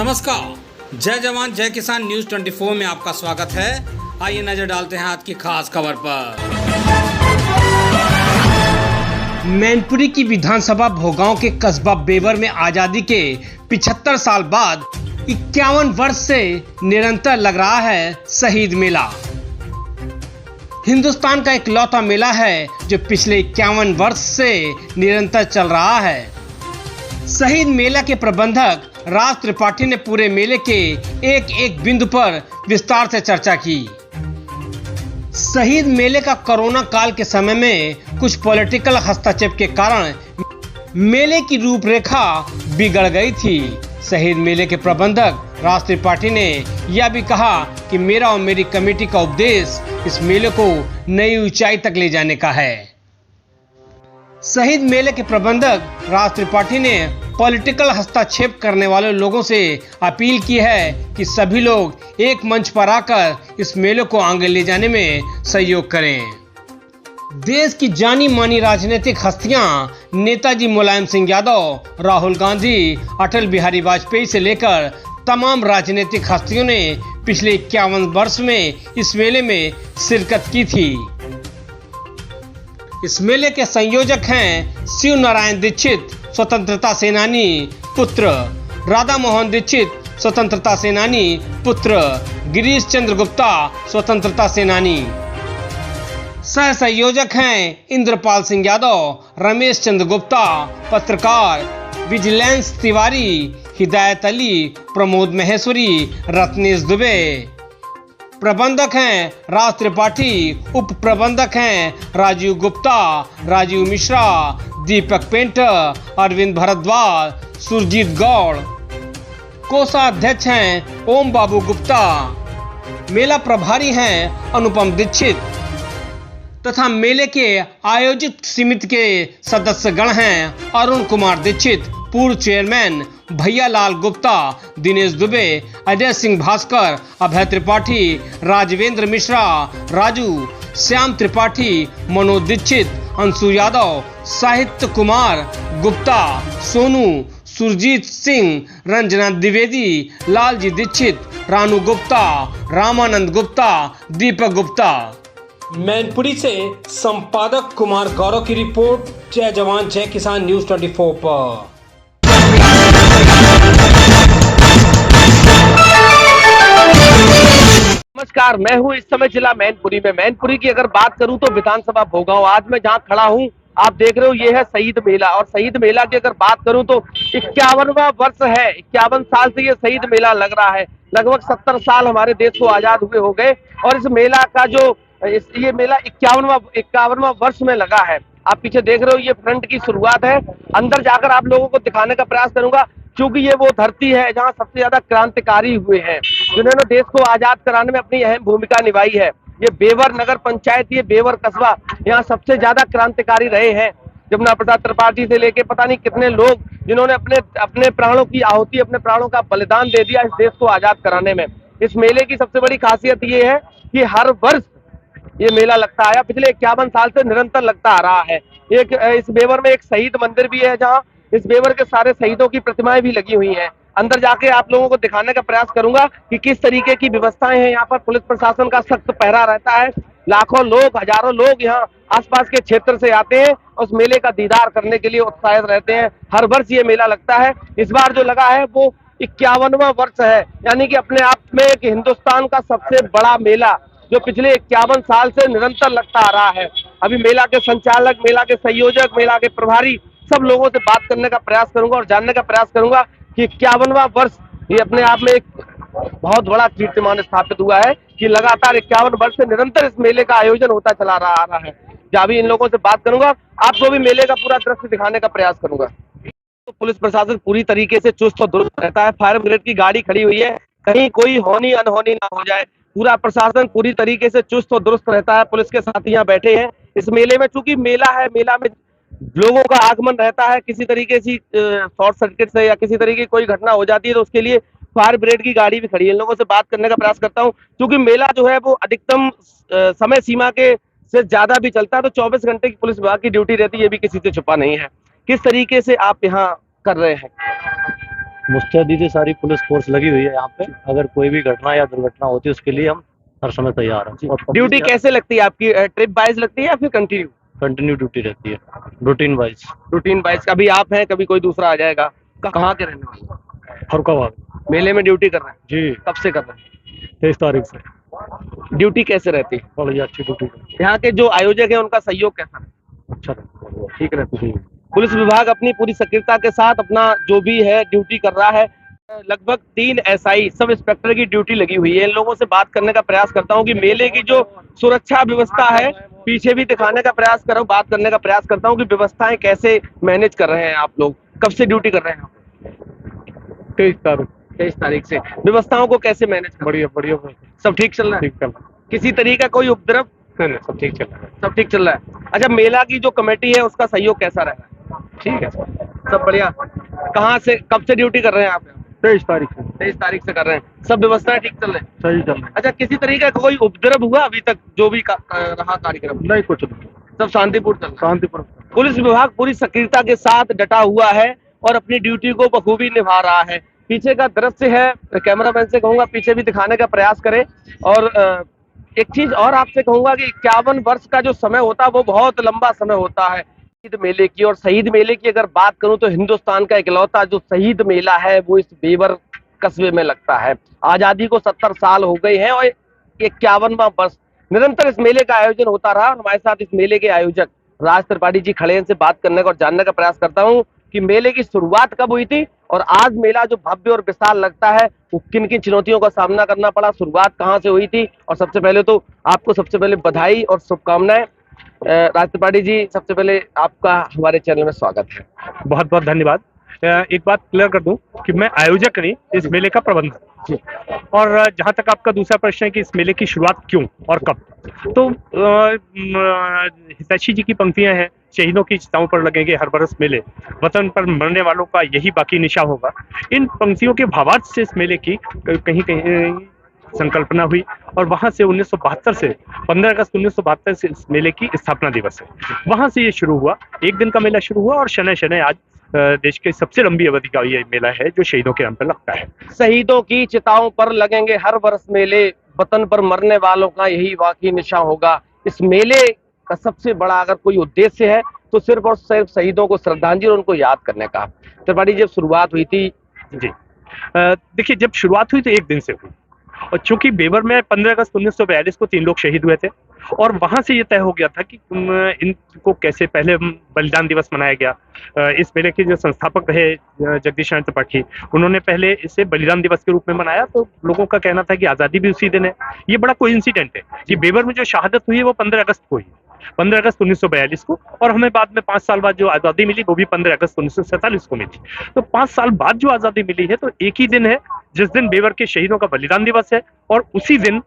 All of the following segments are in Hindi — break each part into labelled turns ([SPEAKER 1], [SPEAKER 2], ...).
[SPEAKER 1] नमस्कार, जय जवान जय किसान न्यूज़ 24 में आपका स्वागत है। आइए नजर डालते हैं आज की खास खबर पर।
[SPEAKER 2] मैनपुरी की विधानसभा भोगांव के कस्बा बेवर में आजादी के 75 साल बाद 51 वर्ष से निरंतर लग रहा है शहीद मेला। हिंदुस्तान का इकलौता मेला है जो पिछले 51 वर्ष से निरंतर चल रहा है। शहीद मेला के प्रबंधक राज त्रिपाठी ने पूरे मेले के एक एक बिंदु पर विस्तार से चर्चा की। शहीद मेले का कोरोना काल के समय में कुछ पॉलिटिकल हस्तक्षेप के कारण मेले की रूपरेखा बिगड़ गई थी। शहीद मेले के प्रबंधक राज त्रिपाठी ने यह भी कहा कि मेरा और मेरी कमेटी का उद्देश्य इस मेले को नई ऊंचाई तक ले जाने का है। शहीद मेले के प्रबंधक राज त्रिपाठी ने पॉलिटिकल हस्तक्षेप करने वाले लोगों से अपील की है कि सभी लोग एक मंच पर आकर इस मेले को आगे ले जाने में सहयोग करें। देश की जानी मानी राजनीतिक हस्तियां नेताजी मुलायम सिंह यादव, राहुल गांधी, अटल बिहारी वाजपेयी से लेकर तमाम राजनीतिक हस्तियों ने पिछले 51 वर्ष में इस मेले में शिरकत की थी। इस मेले के संयोजक हैं शिव नारायण दीक्षित, स्वतंत्रता सेनानी पुत्र, राधा मोहन दीक्षित, स्वतंत्रता सेनानी पुत्र, गिरीश चंद्र गुप्ता, स्वतंत्रता सेनानी। सह संयोजक हैं इंद्रपाल सिंह यादव, रमेश चंद्र गुप्ता, पत्रकार, विजिलेंस तिवारी, हिदायत अली, प्रमोद महेश्वरी, रत्नेश दुबे। प्रबंधक हैं राज त्रिपाठी, उप प्रबंधक हैं राजीव गुप्ता, राजीव मिश्रा, दीपक पेंटर, अरविंद भारद्वाज, सुरजीत गौड़। कोषाध्यक्ष हैं ओम बाबू गुप्ता। मेला प्रभारी हैं अनुपम दीक्षित तथा मेले के आयोजित समिति के सदस्यगण हैं अरुण कुमार दीक्षित, पूर्व चेयरमैन भैयालाल गुप्ता, दिनेश दुबे, अजय सिंह भास्कर, अभय त्रिपाठी, राजवेंद्र मिश्रा, राजू, श्याम त्रिपाठी, मनोज दीक्षित, अंशु यादव, साहित्य कुमार गुप्ता, सोनू, सुरजीत सिंह, रंजना द्विवेदी, लालजी दीक्षित, रानू गुप्ता, रामानंद गुप्ता, दीपक गुप्ता। मैनपुरी से संपादक कुमार गौरव की रिपोर्ट, जय जवान जय किसान न्यूज़ 24 पर।
[SPEAKER 3] नमस्कार, मैं हूं इस समय जिला मैनपुरी में। मैनपुरी की अगर बात करूं तो विधानसभा भोगांव, आज मैं जहां खड़ा हूं आप देख रहे हो ये है शहीद मेला। और शहीद मेला की अगर बात करूं तो 51वां वर्ष है। 51 साल से ये शहीद मेला लग रहा है। लगभग 70 साल हमारे देश को आजाद हुए हो गए और इस मेला का ये मेला 51वां वर्ष में लगा है। आप पीछे देख रहे हो ये फ्रंट की शुरुआत है। अंदर जाकर आप लोगों को दिखाने का प्रयास करूंगा क्योंकि ये वो धरती है जहां सबसे ज्यादा क्रांतिकारी हुए हैं, जिन्होंने देश को आजाद कराने में अपनी अहम भूमिका निभाई है। ये बेवर नगर पंचायत, ये बेवर कस्बा, यहाँ सबसे ज्यादा क्रांतिकारी रहे हैं। जमुना प्रसाद त्रिपाठी से लेके पता नहीं कितने लोग जिन्होंने अपने प्राणों की आहुति, अपने प्राणों का बलिदान दे दिया इस देश को आजाद कराने में। इस मेले की सबसे बड़ी खासियत ये है कि हर वर्ष ये मेला लगता आया, पिछले 51 साल से निरंतर लगता आ रहा है। इस बेवर में एक शहीद मंदिर भी है जहाँ इस बेवर के सारे शहीदों की प्रतिमाएं भी लगी हुई हैं। अंदर जाके आप लोगों को दिखाने का प्रयास करूंगा कि किस तरीके की व्यवस्थाएं हैं। यहाँ पर पुलिस प्रशासन का सख्त पहरा रहता है। लाखों लोग, हजारों लोग यहाँ आसपास के क्षेत्र से आते हैं, उस मेले का दीदार करने के लिए उत्साहित रहते हैं। हर वर्ष ये मेला लगता है। इस बार जो लगा है वो 51वां वर्ष है, यानी कि अपने आप में एक हिंदुस्तान का सबसे बड़ा मेला जो पिछले 51 साल से निरंतर लगता आ रहा है। अभी मेला के संचालक, मेला के संयोजक, मेला के प्रभारी सब लोगों से बात करने का प्रयास करूंगा और जानने का प्रयास करूंगा कि 51वां वर्ष ये अपने आप में एक बहुत बड़ा कीर्तिमान स्थापित हुआ है कि लगातार 51 वर्ष से निरंतर इस मेले का आयोजन होता चला आ रहा है। जब भी इन लोगों से बात करूंगा आपको भी मेले का पूरा दृश्य दिखाने का प्रयास करूंगा। तो पुलिस प्रशासन पूरी तरीके से चुस्त और दुरुस्त रहता है। फायर ब्रिगेड की गाड़ी खड़ी हुई है, कहीं कोई होनी अनहोनी ना हो जाए। पूरा प्रशासन पूरी तरीके से चुस्त और दुरुस्त रहता है। पुलिस के साथ यहाँ बैठे हैं इस मेले में। चूंकि मेला है, मेला में लोगों का आगमन रहता है, किसी तरीके से शॉर्ट सर्किट से या किसी तरीके की कोई घटना हो जाती है तो उसके लिए फायर ब्रिगेड की गाड़ी भी खड़ी है। इन लोगों से बात करने का प्रयास करता हूँ क्योंकि मेला जो है वो अधिकतम समय सीमा के से ज्यादा भी चलता है तो 24 घंटे की पुलिस विभाग की ड्यूटी रहती है, ये भी किसी से छुपा नहीं है। किस तरीके से आप यहाँ कर रहे हैं?
[SPEAKER 4] मुस्तैदी से सारी पुलिस फोर्स लगी हुई है यहाँ पे। अगर कोई भी घटना या दुर्घटना होती है उसके लिए हम हर समय तैयार हैं। और
[SPEAKER 3] ड्यूटी कैसे लगती है आपकी? ट्रिप वाइज लगती है या फिर कंटिन्यू?
[SPEAKER 4] कंटिन्यू ड्यूटी रहती है, रूटीन वाइज।
[SPEAKER 3] Routine wise. कभी आप हैं, कभी कोई दूसरा आ जाएगा। कहाँ के रहने वाले?
[SPEAKER 4] फरुखाबाद।
[SPEAKER 3] मेले में ड्यूटी कर रहे हैं?
[SPEAKER 4] जी,
[SPEAKER 3] कब से कर रहे हैं?
[SPEAKER 4] 23 तारीख से।
[SPEAKER 3] ड्यूटी कैसे रहती है?
[SPEAKER 4] बड़ी अच्छी ड्यूटी।
[SPEAKER 3] यहाँ के जो आयोजक हैं उनका सहयोग कैसा है?
[SPEAKER 4] अच्छा रहता है।
[SPEAKER 3] ठीक रहता है।
[SPEAKER 4] जी।
[SPEAKER 3] पुलिस विभाग अपनी पूरी सक्रियता के साथ अपना जो भी है ड्यूटी कर रहा है। लगभग 3 एसआई सब इंस्पेक्टर की ड्यूटी लगी हुई है। इन लोगों से बात करने का प्रयास करता हूँ कि मेले की जो सुरक्षा व्यवस्था है, पीछे भी दिखाने का प्रयास कर रहा हूँ, बात करने का प्रयास करता हूँ कि व्यवस्थाएं कैसे मैनेज कर रहे हैं आप लोग। कब से ड्यूटी कर रहे हैं?
[SPEAKER 4] 23 तारीख।
[SPEAKER 3] 23 तारीख से। व्यवस्थाओं को कैसे मैनेज कर?
[SPEAKER 4] बढ़िया बढ़िया।
[SPEAKER 3] सब ठीक चल रहा है?
[SPEAKER 4] ठीक चल रहा
[SPEAKER 3] किसी तरीके का कोई उपद्रव?
[SPEAKER 4] है, सब ठीक चल रहा है।
[SPEAKER 3] सब ठीक चल रहा है। अच्छा, मेला की जो कमेटी है उसका सहयोग कैसा रहा है?
[SPEAKER 4] ठीक है।
[SPEAKER 3] सब बढ़िया। कहाँ से, कब से ड्यूटी कर रहे हैं आप?
[SPEAKER 4] 23 तारीख से।
[SPEAKER 3] 23 तारीख से कर रहे हैं। सब व्यवस्थाएं ठीक चल रही है?
[SPEAKER 4] सही चल रहा
[SPEAKER 3] अच्छा, किसी तरीके का कोई उपद्रव हुआ अभी तक जो भी रहा कार्यक्रम?
[SPEAKER 4] है। नहीं, कुछ नहीं,
[SPEAKER 3] सब शांतिपूर्ण चल रहा है?
[SPEAKER 4] शांतिपूर्ण।
[SPEAKER 3] पुलिस विभाग पूरी सक्रियता के साथ डटा हुआ है और अपनी ड्यूटी को बखूबी निभा रहा है। पीछे का दृश्य है, कैमरामैन से कहूंगा पीछे भी दिखाने का प्रयास करें। और एक चीज और आपसे कहूंगा कि 51 वर्ष का जो समय होता है वो बहुत लंबा समय होता है शहीद मेले की। और शहीद मेले की अगर बात करूं तो हिंदुस्तान का इकलौता जो शहीद मेला है वो इस बेवर कस्बे में लगता है। आजादी को 70 साल हो गए हैं और 51वां वर्ष निरंतर इस मेले का आयोजन होता रहा। और हमारे साथ इस मेले के आयोजक राज त्रिपाठी जी खड़े हैं, इनसे बात करने का और जानने का प्रयास करता हूं कि मेले की शुरुआत कब हुई थी और आज मेला जो भव्य और विशाल लगता है वो किन किन चुनौतियों का सामना करना पड़ा, शुरुआत कहां से हुई थी। और सबसे पहले तो आपको सबसे पहले बधाई और शुभकामनाएं। राज त्रिपाठी जी, सबसे पहले आपका हमारे चैनल में स्वागत है।
[SPEAKER 5] बहुत बहुत धन्यवाद। एक बात क्लियर कर दूं कि मैं आयोजक नहीं, इस मेले का प्रबंधक। और जहां तक आपका दूसरा प्रश्न है कि इस मेले की शुरुआत क्यों और कब, तो हितैषी जी की पंक्तियां हैं, शहीदों की चिताओं पर लगेंगे हर बरस मेले, वतन पर मरने वालों का यही बाकी निशा होगा। इन पंक्तियों के भावार्थ से इस मेले की कहीं कहीं संकल्पना हुई और वहां से 1972 से 15 अगस्त 1972 से इस मेले की स्थापना दिवस है, वहां से ये शुरू हुआ। एक दिन का मेला शुरू हुआ और शनै शनै आज देश के सबसे लंबी अवधि का ये मेला है जो शहीदों के नाम पर लगता है।
[SPEAKER 3] शहीदों की चिताओं पर लगेंगे हर वर्ष मेले, वतन पर मरने वालों का यही बाकी निशा होगा। इस मेले का सबसे बड़ा अगर कोई उद्देश्य है तो सिर्फ और सिर्फ शहीदों को श्रद्धांजलि और उनको याद करने का। त्रिपाठी, जब शुरुआत हुई थी?
[SPEAKER 5] जी, देखिए, जब शुरुआत हुई तो एक दिन से हुई और चूंकि बेवर में 15 अगस्त 1942 को 3 लोग शहीद हुए थे और वहां से ये तय हो गया था कि इनको कैसे पहले बलिदान दिवस मनाया गया। इस मेले के जो संस्थापक रहे जगदीश नारायण त्रिपाठी, उन्होंने पहले इसे बलिदान दिवस के रूप में मनाया, तो लोगों का कहना था कि आजादी भी उसी दिन है। ये बड़ा कोइंसिडेंट है कि बेवर में जो शहादत हुई है वो 15 अगस्त को हुई, 15 अगस्त 1942 को, और हमें बाद में 5 साल बाद जो आज़ादी मिली वो भी 15 अगस्त 1947 को मिली। तो 5 साल बाद जो आज़ादी मिली है तो एक ही दिन है जिस दिन बेवर के शहीदों का बलिदान दिवस है और उसी दिन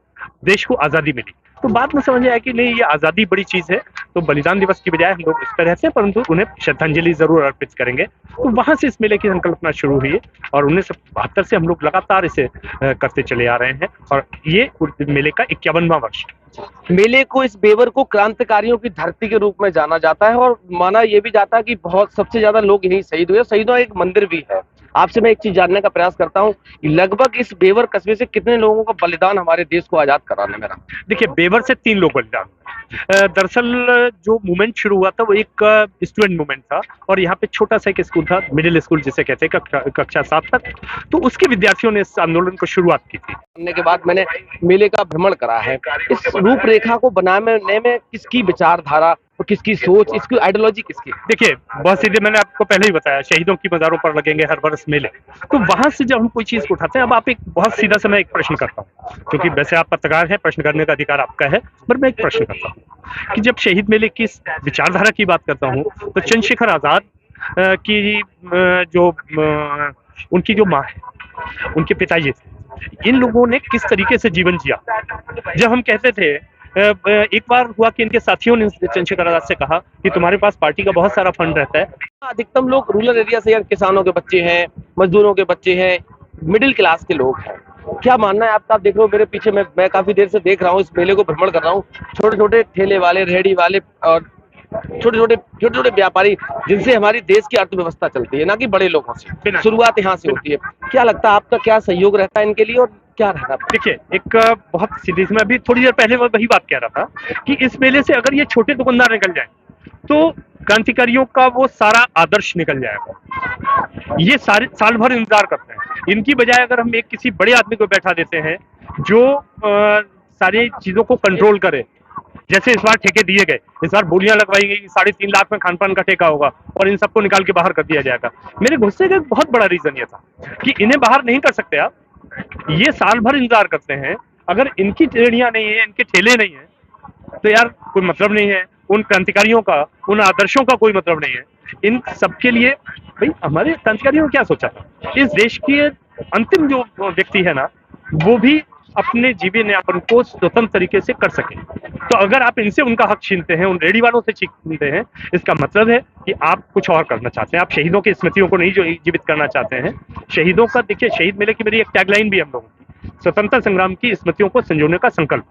[SPEAKER 5] देश को आज़ादी मिली। तो बाद में समझ आया कि नहीं, ये आज़ादी बड़ी चीज़ है, तो बलिदान दिवस की बजाय हम लोग इस पर रहते हैं परंतु उन्हें श्रद्धांजलि जरूर अर्पित करेंगे। तो वहां से इस मेले की संकल्पना शुरू हुई है और 1972 से हम लोग लगातार इसे करते चले आ रहे हैं और ये मेले का 51वां वर्ष।
[SPEAKER 3] मेले को, इस बेवर को क्रांतिकारियों की धरती के रूप में जाना जाता है और माना यह भी जाता है कि बहुत सबसे ज्यादा लोग यही शहीद हुए। शहीदों का एक मंदिर भी है। आपसे मैं एक चीज जानने का प्रयास करता हूँ, लगभग इस बेवर कस्बे से कितने लोगों का बलिदान हमारे देश को आजाद कराने में रहा?
[SPEAKER 5] देखिए, बेवर से 3 लोग बलिदान। दरअसल जो मूवमेंट शुरू हुआ था वो एक स्टूडेंट मूवमेंट था और यहाँ पे छोटा सा एक स्कूल था, मिडिल स्कूल जिसे कहते हैं, कक्षा 7 तक, तो उसके विद्यार्थियों ने इस आंदोलन को शुरुआत की थी।
[SPEAKER 3] करने के बाद मैंने मेले का भ्रमण करा है। इस रूपरेखा को बनाने में किसकी विचारधारा और किसकी सोच, इसकी आइडियोलॉजी किसकी?
[SPEAKER 5] देखिए, बहुत सीधे, मैंने आपको पहले ही बताया, शहीदों की मज़ारों पर लगेंगे हर वर्ष मेले। तो वहां से जब हम कोई चीज उठाते हैं, अब आप एक बहुत सीधा से मैं एक प्रश्न करता हूँ, क्योंकि वैसे आप पत्रकार हैं, प्रश्न करने का अधिकार आपका है, पर मैं एक प्रश्न करता हूँ कि जब शहीद मेले की विचारधारा की बात करता हूँ तो चंद्रशेखर आजाद की जो उनकी जो माँ है, उनके पिताजी थे, इन लोगों ने किस तरीके से जीवन जिया। जब हम कहते थे, एक बार हुआ कि इनके साथियों ने चंद्रशेखर आजाद से कहा कि तुम्हारे पास पार्टी का बहुत सारा फंड रहता है।
[SPEAKER 3] अधिकतम लोग रूरल एरिया से, किसानों के बच्चे हैं, मजदूरों के बच्चे हैं, मिडिल क्लास के लोग हैं। क्या मानना है आपका? आप देख रहे हो मेरे पीछे, मैं काफी देर से देख रहा हूँ, इस मेले को भ्रमण कर रहा हूँ, छोटे छोटे ठेले वाले, रेहड़ी वाले और छोटे छोटे व्यापारी जिनसे हमारी देश की अर्थव्यवस्था चलती है, ना कि बड़े लोगों से। शुरुआत यहाँ से होती है। क्या लगता है आपका क्या सहयोग रहता है इनके लिए और क्या रहता है?
[SPEAKER 5] देखिए, एक बहुत सीधी सी, मैं अभी थोड़ी देर पहले वही बात कह रहा था कि इस मेले से अगर ये छोटे दुकानदार निकल जाए तो क्रांतिकारियों का वो सारा आदर्श निकल जाएगा। ये सारे साल भर इंतजार करते हैं। इनकी बजाय अगर हम एक किसी बड़े आदमी को बैठा देते हैं जो सारी चीजों को कंट्रोल करे, जैसे इस बार ठेके दिए गए, इस बार बोलियां लगवाई गई, 3.5 लाख में खान पान का ठेका होगा और इन सबको निकाल के बाहर कर दिया जाएगा। मेरे गुस्से का एक बहुत बड़ा रीजन ये था कि इन्हें बाहर नहीं कर सकते आप, ये साल भर इंतजार करते हैं। अगर इनकी रेहड़ियां नहीं है, इनके ठेले नहीं है, तो यार कोई मतलब नहीं है। उन क्रांतिकारियों का, उन आदर्शों का कोई मतलब नहीं है। इन सबके लिए भाई हमारे क्रांतिकारियों ने क्या सोचा था, इस देश के अंतिम जो व्यक्ति है ना, वो भी अपने जीवन यापन को स्वतंत्र तरीके से कर सके। तो अगर आप इनसे उनका हक छीनते हैं, उन रेडी वालों से छीनते हैं, इसका मतलब है कि आप कुछ और करना चाहते हैं। आप शहीदों की स्मृतियों को नहीं जो जीवित करना चाहते हैं। शहीदों का, देखिए, शहीद मेले की मेरी एक टैगलाइन भी है हम लोगों की, स्वतंत्रता संग्राम की स्मृतियों को संजोने का संकल्प।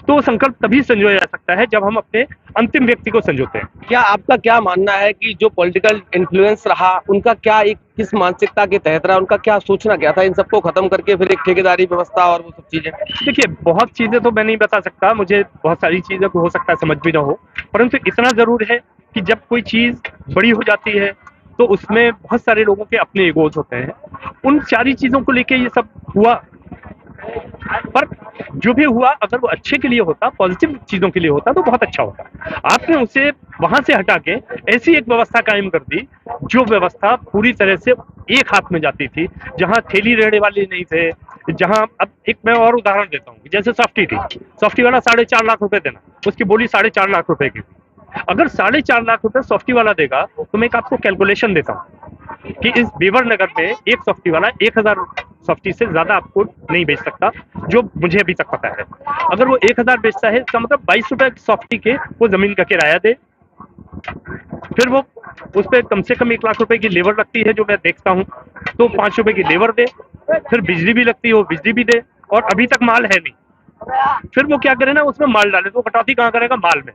[SPEAKER 5] तो वो संकल्प तभी संजोया जा सकता है जब हम अपने अंतिम व्यक्ति को संजोते हैं।
[SPEAKER 3] क्या आपका क्या मानना है कि जो पॉलिटिकल इन्फ्लुएंस रहा, उनका क्या, एक किस मानसिकता के तहत रहा, उनका क्या सोचना क्या था इन सबको खत्म करके फिर एक ठेकेदारी व्यवस्था और वो सब चीजें?
[SPEAKER 5] देखिए, बहुत चीजें तो मैं नहीं बता सकता, मुझे बहुत सारी चीजें हो सकता है समझ भी ना हो, परंतु इतना जरूर है कि जब कोई चीज बड़ी हो जाती है तो उसमें बहुत सारे लोगों के अपने ईगोज होते हैं। उन सारी चीजों को लेके ये सब हुआ, पर जो भी हुआ अगर वो अच्छे के लिए होता, पॉजिटिव चीजों के लिए होता, तो बहुत अच्छा होता। आपने उसे वहां से हटा के ऐसी एक व्यवस्था कायम कर दी जो व्यवस्था पूरी तरह से एक हाथ में जाती थी, जहां ठेली रेहड़े वाले नहीं थे, जहां, अब एक मैं और उदाहरण देता हूँ, जैसे सॉफ्टी थी, सॉफ्टी वाला 4.5 लाख रुपए देना, उसकी बोली 4.5 लाख रुपए की। अगर 4.5 लाख रुपए सॉफ्टी वाला देगा तो मैं एक आपको कैलकुलेशन देता हूँ कि इस बेवर नगर में एक सॉफ्टी वाला 1000 सॉफ्टी से ज्यादा आपको नहीं बेच सकता, जो मुझे अभी तक पता है। अगर वो 1000 बेचता है, इसका मतलब 22 रुपए सॉफ्टी के वो जमीन का किराया दे, फिर वो उस पर कम से कम 1 लाख रुपए की लेबर लगती है जो मैं देखता हूँ, तो 5 रुपए की लेबर दे, फिर बिजली भी लगती है, वो बिजली भी दे, और अभी तक माल है नहीं। फिर वो क्या करे ना, उसमें माल डाले, तो कटौती कहाँ करेगा? माल में।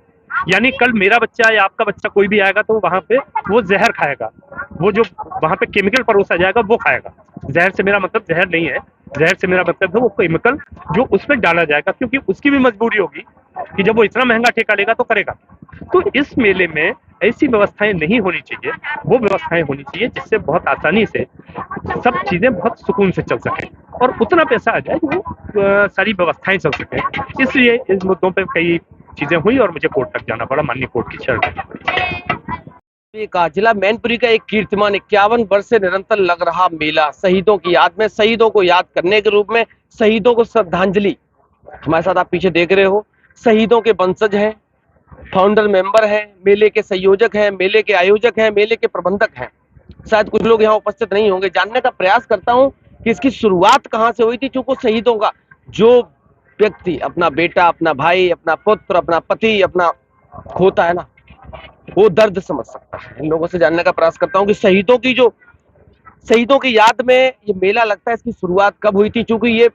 [SPEAKER 5] यानी कल मेरा बच्चा या आपका बच्चा कोई भी आएगा तो वहां पे वो जहर खाएगा, वो जो वहां पे केमिकल परोसा जाएगा वो खाएगा। जहर से मेरा मतलब जहर नहीं है, जहर से मेरा मतलब है वो केमिकल जो उसमें डाला जाएगा, क्योंकि उसकी भी मजबूरी होगी कि जब वो इतना महंगा ठेका लेगा तो करेगा। तो इस मेले में ऐसी व्यवस्थाएं नहीं होनी चाहिए, वो व्यवस्थाएं होनी चाहिए जिससे बहुत आसानी से सब चीजें बहुत सुकून से चल सके और उतना पैसा आ जाए जो सारी व्यवस्थाएं चल सके। इसलिए इस मुद्दों पे कई चीजें हुई और मुझे कोर्ट तक जाना पड़ा, माननीय कोर्ट की शरण लेनी पड़ी।
[SPEAKER 3] का जिला मैनपुरी का एक कीर्तिमान 51 वर्ष से निरंतर लग रहा मेला, शहीदों की याद में, शहीदों को याद करने के रूप में, शहीदों को श्रद्धांजलि। हमारे साथ आप पीछे देख रहे हो, शहीदों के वंशज हैं, फाउंडर मेंबर हैं, मेले के संयोजक हैं, मेले के आयोजक हैं, मेले के प्रबंधक हैं। शायद कुछ लोग यहाँ उपस्थित नहीं होंगे। जानने का प्रयास करता हूँ कि इसकी शुरुआत कहाँ से हुई थी, क्योंकि शहीदों का जो व्यक्ति अपना बेटा, अपना भाई, अपना पुत्र, अपना पति अपना खोता है ना, वो दर्द समझ सकता है। इन लोगों से जानने का प्रयास करता हूँ कि शहीदों की याद में ये मेला लगता है, इसकी शुरुआत कब हुई थी, क्योंकि ये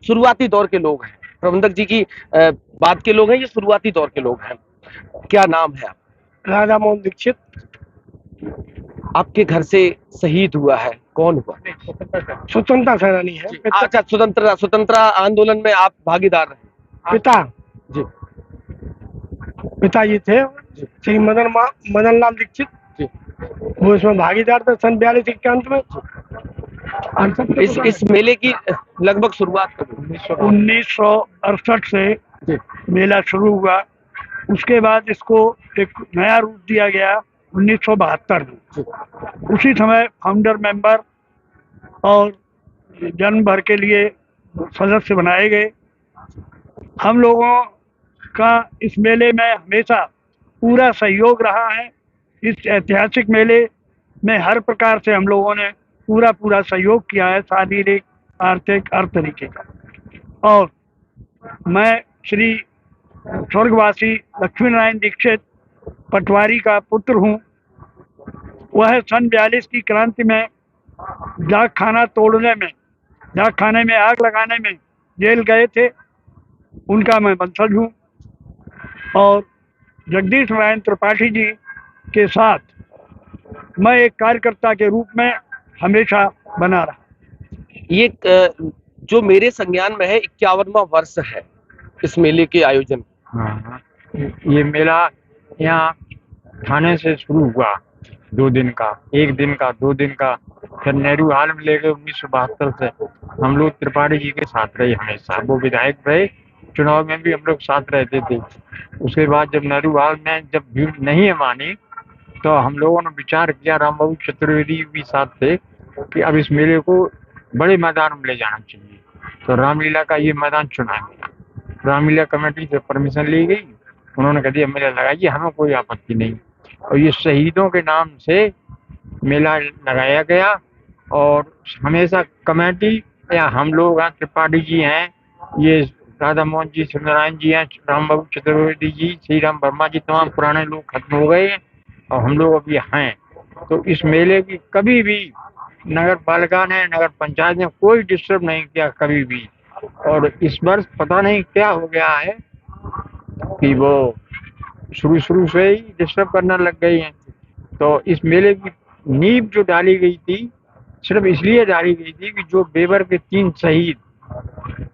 [SPEAKER 3] शुरुआती दौर के लोग हैं, प्रबंधक जी की बात के लोग हैं, ये शुरुआती दौर के लोग हैं। क्या नाम है आप?
[SPEAKER 6] राधा मोहन दीक्षित।
[SPEAKER 3] आपके घर से शहीद हुआ है, कौन हुआ?
[SPEAKER 6] स्वतंत्रता सेनानी है।
[SPEAKER 3] अच्छा, स्वतंत्रता आंदोलन में आप भागीदार रहे?
[SPEAKER 6] पिता
[SPEAKER 3] जी,
[SPEAKER 6] पिताजी थे श्री मदन लाल दीक्षित
[SPEAKER 3] जी।
[SPEAKER 6] वो इसमें भागीदार थे सन 42 के अंत में।
[SPEAKER 3] इस मेले की लगभग शुरुआत कब हुई?
[SPEAKER 6] 1968 से मेला शुरू हुआ। उसके बाद इसको एक नया रूप दिया गया 1972 में। उसी समय फाउंडर मेंबर और जन्म भर के लिए सदस्य बनाए गए। हम लोगों का इस मेले में हमेशा पूरा सहयोग रहा है। इस ऐतिहासिक मेले में हर प्रकार से हम लोगों ने पूरा सहयोग किया है, शारीरिक, आर्थिक, हर तरीके का। और मैं श्री स्वर्गवासी लक्ष्मी नारायण दीक्षित पटवारी का पुत्र हूँ। वह सन 42 की क्रांति में डाक खाने में आग लगाने में जेल गए थे, उनका मैं वंशज हूँ। और जगदीश नारायण त्रिपाठी जी के साथ मैं एक कार्यकर्ता के रूप में हमेशा बना रहा।
[SPEAKER 3] ये जो मेरे संज्ञान में है 51वां वर्ष है इस मेले के आयोजन।
[SPEAKER 7] हाँ, ये मेला यहाँ थाने से शुरू हुआ, 2 दिन का, 1 दिन का, 2 दिन का, फिर नेहरू हाल में लेके 1972 से हम लोग त्रिपाठी जी के साथ रहे हमेशा। वो विधायक रहे, चुनाव में भी हम लोग साथ रहते थे। उसके बाद जब नेहरू हाल में जब भीड़ नहीं मानी तो हम लोगों ने विचार किया, रामबाबू चतुर्वेदी भी साथ थे, कि अब इस मेले को बड़े मैदान में ले जाना चाहिए। तो रामलीला का ये मैदान चुना गया। रामलीला कमेटी से परमिशन ली गई, उन्होंने कह दिया मेला लगाइए, हमें कोई आपत्ति नहीं। और ये शहीदों के नाम से मेला लगाया गया और हमेशा कमेटी या हम लोग हैं, त्रिपाठी जी हैं, ये राधा मोहन जी, शिवनारायण जी हैं, रामबाबू चतुर्वेदी जी, श्री राम वर्मा जी, तमाम पुराने लोग खत्म हो गए और हम लोग अभी हैं। तो इस मेले की कभी भी नगर पालिका ने, नगर पंचायत ने कोई डिस्टर्ब नहीं किया कभी भी। और इस वर्ष पता नहीं क्या हो गया है कि वो शुरू से ही डिस्टर्ब करना लग गई हैं। तो इस मेले की नींव जो डाली गई थी सिर्फ इसलिए डाली गई थी कि जो बेवर के 3 शहीद,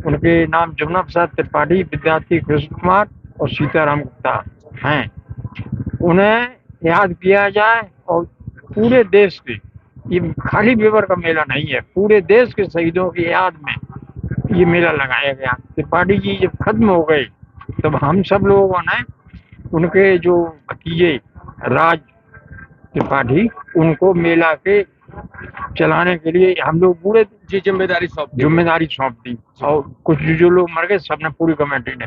[SPEAKER 7] उनके नाम जमुना प्रसाद त्रिपाठी, विद्यार्थी कृष्ण कुमार और सीताराम गुप्ता हैं, उन्हें याद किया जाए। और पूरे देश के, ये खाली बेवर का मेला नहीं है, पूरे देश के शहीदों की याद में ये मेला लगाया गया। त्रिपाठी जी जब खत्म हो गए तब हम सब लोगों ने उनके जो भतीजे राज त्रिपाठी, उनको मेला के चलाने के लिए हम लोग पूरे
[SPEAKER 3] जिम्मेदारी
[SPEAKER 7] सौंप दी। और कुछ जो लोग मर गए सबने, पूरी कमेटी ने।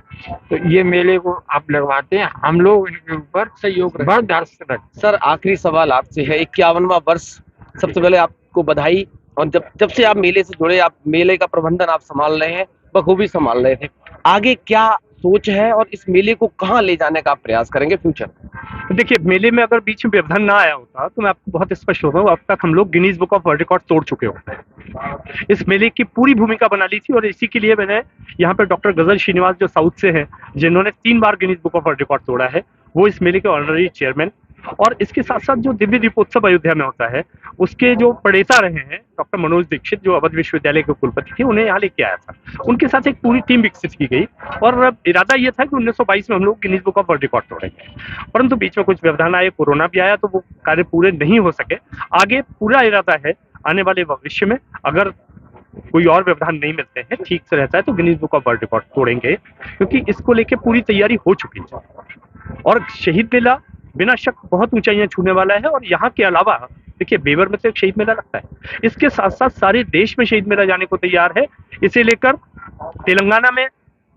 [SPEAKER 7] तो ये मेले को आप लगवाते हैं, हम लोग इनके ऊपर
[SPEAKER 3] सहयोग
[SPEAKER 7] बर्दाश्त रखते।
[SPEAKER 3] सर, आखिरी सवाल आपसे है, 51वां वर्ष, सबसे पहले आपको बधाई। और जब से आप मेले से जुड़े, आप मेले का प्रबंधन आप संभाल रहे हैं, बखूबी संभाल रहे थे, आगे क्या सोच है और इस मेले को कहाँ ले जाने का आप प्रयास करेंगे फ्यूचर?
[SPEAKER 5] देखिए, मेले में अगर बीच में व्यवधान ना आया होता तो मैं आपको बहुत स्पष्ट होता हूँ, अब तक हम लोग Guinness book of world record तोड़ चुके होते हैं। इस मेले की पूरी भूमिका बना ली थी और इसी के लिए मैंने यहाँ पे डॉक्टर गजल श्रीनिवास जो साउथ से हैं, जिन्होंने 3 बार Guinness book of world record तोड़ा है, वो इस मेले के ऑनररी चेयरमैन। और इसके साथ साथ जो दिव्य दीपोत्सव अयोध्या में होता है, उसके जो प्रणेता रहे हैं डॉक्टर मनोज दीक्षित, जो अवध विश्वविद्यालय के कुलपति थे, उन्हें यहाँ लेके आया था। उनके साथ एक पूरी टीम विकसित की गई और इरादा ये था कि 1922 में हम लोग Guinness book of world record तोड़ेंगे, परंतु बीच में कुछ व्यवधान आए, कोरोना भी आया, तो वो कार्य पूरे नहीं हो सके। आगे पूरा इरादा है आने वाले भविष्य में, अगर कोई और व्यवधान नहीं मिलते हैं, ठीक से रहता है, तो Guinness book of world record तोड़ेंगे, क्योंकि इसको लेके पूरी तैयारी हो चुकी है। और शहीद मेला बिना शक बहुत ऊंचाइयां छूने वाला है। और यहाँ के अलावा देखिए, बेवर में तो एक शहीद मेला लगता है, इसके साथ साथ सारे देश में शहीद मेला जाने को तैयार है। इसे लेकर तेलंगाना में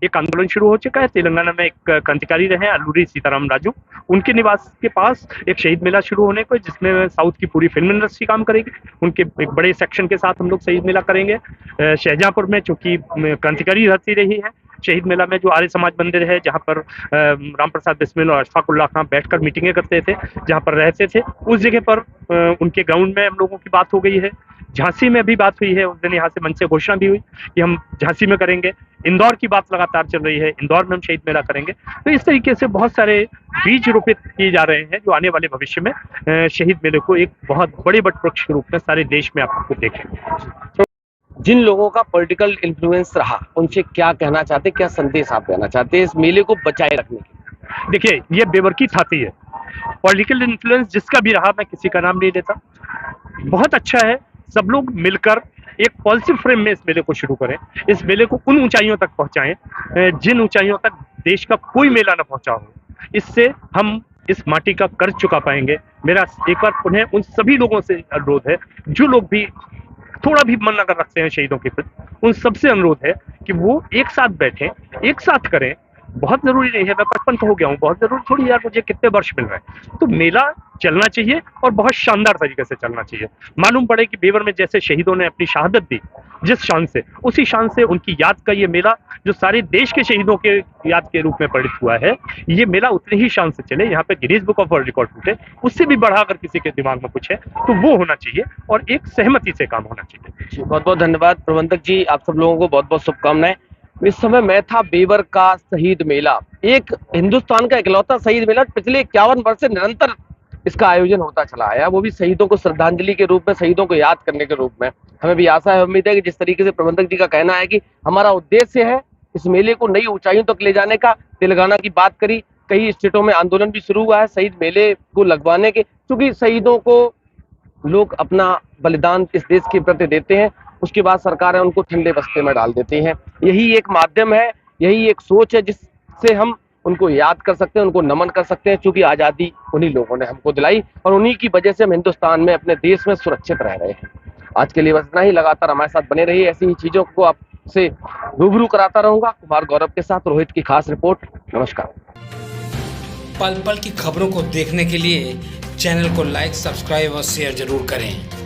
[SPEAKER 5] एक आंदोलन शुरू हो चुका है। तेलंगाना में एक क्रांतिकारी रहे अल्लूरी सीताराम राजू, उनके निवास के पास एक शहीद मेला शुरू होने को, जिसमें साउथ की पूरी फिल्म इंडस्ट्री काम करेगी। उनके एक बड़े सेक्शन के साथ हम लोग शहीद मेला करेंगे। शाहजहांपुर में, चूंकि क्रांतिकारी धरती रही है, शहीद मेला में जो आर्य समाज मंदिर है, जहाँ पर राम प्रसाद बिस्मिल और अशफाक उल्लाह खां बैठकर मीटिंगें करते थे, जहाँ पर रहते थे, उस जगह पर उनके ग्राउंड में हम लोगों की बात हो गई है। झांसी में भी बात हुई है, उस दिन यहाँ से मंच से घोषणा भी हुई कि हम झांसी में करेंगे। इंदौर की बात लगातार चल रही है, इंदौर में हम शहीद मेला करेंगे। तो इस तरीके से बहुत सारे बीज रोपित किए जा रहे हैं, जो आने वाले भविष्य में शहीद मेले को एक बहुत बड़े वट वृक्ष के रूप में सारे देश में आपको देखेंगे।
[SPEAKER 3] जिन लोगों का पॉलिटिकल इन्फ्लुएंस रहा, उनसे क्या कहना चाहते, क्या संदेश आप देना चाहते हैं इस मेले को बचाए रखने के?
[SPEAKER 5] देखिए, ये बेवरकी थाती है। पॉलिटिकल इन्फ्लुएंस जिसका भी रहा, मैं किसी का नाम नहीं लेता, बहुत अच्छा है सब लोग मिलकर एक पॉजिटिव फ्रेम में इस मेले को शुरू करें, इस मेले को उन ऊंचाइयों तक पहुंचाएं जिन ऊंचाइयों तक देश का कोई मेला न पहुंचा हो। इससे हम इस माटी का कर्ज चुका पाएंगे। मेरा एक बार पुनः उन सभी लोगों से अनुरोध है, जो लोग भी थोड़ा भी मन अगर रखते हैं शहीदों के प्रति, उन सबसे अनुरोध है कि वो एक साथ बैठें, एक साथ करें। बहुत जरूरी नहीं है, मैं 55 का हो गया हूँ, बहुत जरूरी थोड़ी यार मुझे कितने वर्ष मिल रहे हैं। तो मेला चलना चाहिए और बहुत शानदार तरीके से चलना चाहिए। मालूम पड़े कि बेवर में जैसे शहीदों ने अपनी शहादत दी, जिस शान से, उसी शान से उनकी याद का ये मेला, जो सारे देश के शहीदों के याद के रूप में परिणित हुआ है, ये मेला उतनी ही शान से चले। यहाँ पे Guinness book of world record टूटे, उससे भी बढ़ा अगर किसी के दिमाग में कुछ है तो वो होना चाहिए और एक सहमति से काम होना चाहिए।
[SPEAKER 3] बहुत बहुत धन्यवाद प्रबंधक जी, आप सब लोगों को बहुत बहुत शुभकामनाएं। इस समय मैं था बेवर का शहीद मेला, एक हिंदुस्तान का इकलौता शहीद मेला, पिछले 51 वर्ष से निरंतर इसका आयोजन होता चला आया, वो भी शहीदों को श्रद्धांजलि के रूप में, शहीदों को याद करने के रूप में। हमें भी आशा है, उम्मीद है कि जिस तरीके से प्रबंधक जी का कहना है कि हमारा उद्देश्य है इस मेले को नई ऊंचाइयों तक ले जाने का। तेलंगाना की बात करी, कई स्टेटों में आंदोलन भी शुरू हुआ है शहीद मेले को लगवाने के, क्योंकि शहीदों को लोग अपना बलिदान इस देश के प्रति देते हैं, उसके बाद सरकारें उनको ठंडे बस्ते में डाल देती हैं। यही एक माध्यम है, यही एक सोच है जिससे हम उनको याद कर सकते हैं, उनको नमन कर सकते हैं, क्योंकि आज़ादी उन्हीं लोगों ने हमको दिलाई और उन्हीं की वजह से हम हिंदुस्तान में, अपने देश में सुरक्षित रह रहे हैं। आज के लिए बस इतना ही। लगातार हमारे साथ बने रहिए, ऐसी ही चीजों को आपसे रूबरू कराता रहूंगा। कुमार गौरव के साथ रोहित की खास रिपोर्ट। नमस्कार।
[SPEAKER 1] पल पल की खबरों को देखने के लिए चैनल को लाइक, सब्सक्राइब और शेयर जरूर करें।